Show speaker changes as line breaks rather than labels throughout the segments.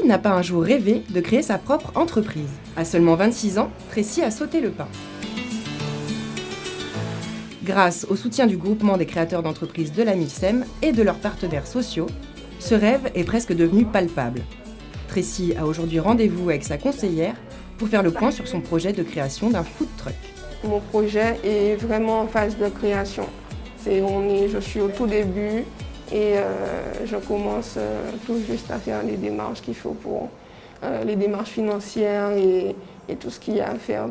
n'a pas un jour rêvé de créer sa propre entreprise. À seulement 26 ans, Tracy a sauté le pas. Grâce au soutien du groupement des créateurs d'entreprises de la MILSEM et de leurs partenaires sociaux, ce rêve est presque devenu palpable. Tracy a aujourd'hui rendez-vous avec sa conseillère pour faire le point sur son projet de création d'un food truck.
Mon projet est vraiment en phase de création. Je suis au tout début et je commence tout juste à faire les démarches qu'il faut pour les démarches financières et tout ce qu'il y a à faire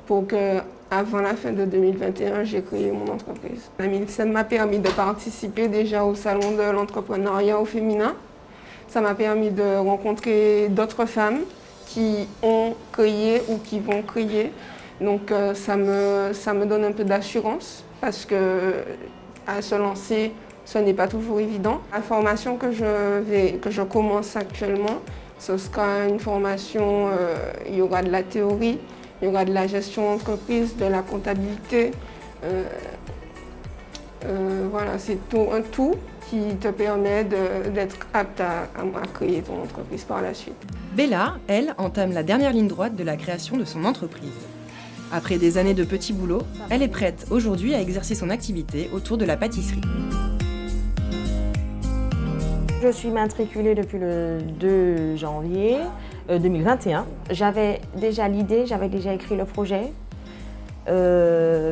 pour que avant la fin de 2021, j'ai créé mon entreprise. La MILSEM m'a permis de participer déjà au salon de l'entrepreneuriat au féminin. Ça m'a permis de rencontrer d'autres femmes qui ont créé ou qui vont créer. Donc ça me donne un peu d'assurance parce que à se lancer, ce n'est pas toujours évident. La formation que je commence actuellement, ce sera une formation, il y aura de la théorie, il y aura de la gestion d'entreprise, de la comptabilité. Voilà, c'est un tout qui te permet d'être apte à créer ton entreprise par la suite.
Bella, elle, entame la dernière ligne droite de la création de son entreprise. Après des années de petits boulots, elle est prête aujourd'hui à exercer son activité autour de la pâtisserie.
Je suis matriculée depuis le 2 janvier 2021. J'avais déjà l'idée, j'avais déjà écrit le projet,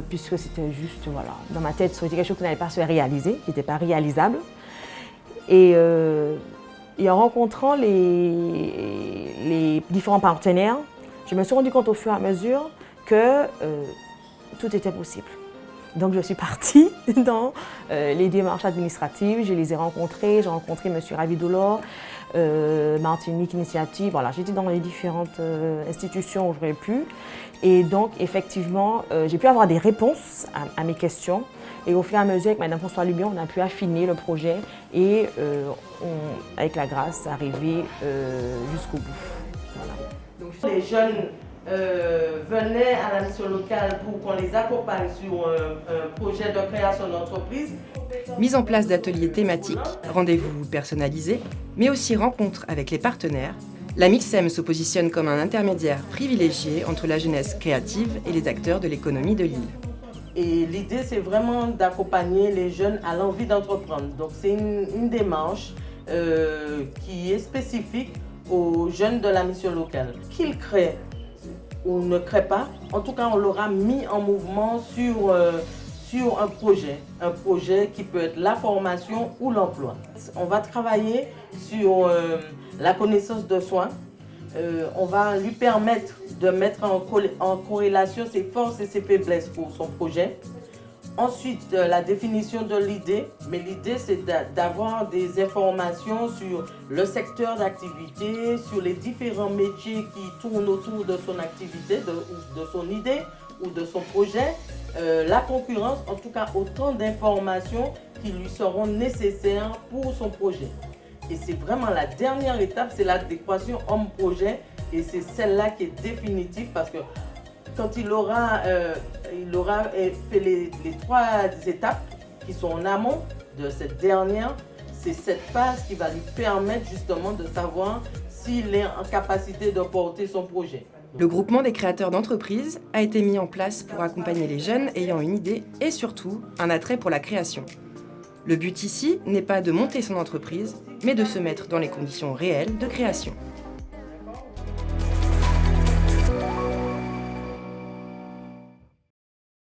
puisque c'était juste, voilà, dans ma tête, c'était quelque chose qui n'allait pas se réaliser, qui n'était pas réalisable. Et en rencontrant les différents partenaires, je me suis rendu compte au fur et à mesure que tout était possible. Donc je suis partie dans les démarches administratives, je les ai rencontrées, j'ai rencontré M. Ravidolor, Martinique Initiative, voilà, j'étais dans les différentes institutions où j'aurais pu. Et donc effectivement, j'ai pu avoir des réponses à mes questions. Et au fur et à mesure, avec Mme François Lubion, on a pu affiner le projet et avec la grâce, arriver jusqu'au bout. Voilà.
Donc, les jeunes venaient à la mission locale pour qu'on les accompagne sur un projet de création d'entreprise.
Mise en place d'ateliers thématiques, rendez-vous personnalisés, mais aussi rencontres avec les partenaires, la MILSEM se positionne comme un intermédiaire privilégié entre la jeunesse créative et les acteurs de l'économie de l'île.
Et l'idée, c'est vraiment d'accompagner les jeunes à l'envie d'entreprendre. Donc c'est une démarche qui est spécifique aux jeunes de la mission locale. Qu'ils créent ou ne créent pas, en tout cas on l'aura mis en mouvement sur un projet qui peut être la formation ou l'emploi. On va travailler sur la connaissance de soi. On va lui permettre de mettre en corrélation ses forces et ses faiblesses pour son projet. Ensuite, la définition de l'idée. Mais l'idée, c'est d'avoir des informations sur le secteur d'activité, sur les différents métiers qui tournent autour de son activité, de son idée ou de son projet. La concurrence, en tout cas, autant d'informations qui lui seront nécessaires pour son projet. Et c'est vraiment la dernière étape, c'est l'adéquation homme-projet. Et c'est celle-là qui est définitive parce que quand il aura fait les 3 étapes qui sont en amont de cette dernière, c'est cette phase qui va lui permettre justement de savoir s'il est en capacité de porter son projet.
Le groupement des créateurs d'entreprises a été mis en place pour accompagner les jeunes ayant une idée et surtout un attrait pour la création. Le but ici n'est pas de monter son entreprise, mais de se mettre dans les conditions réelles de création.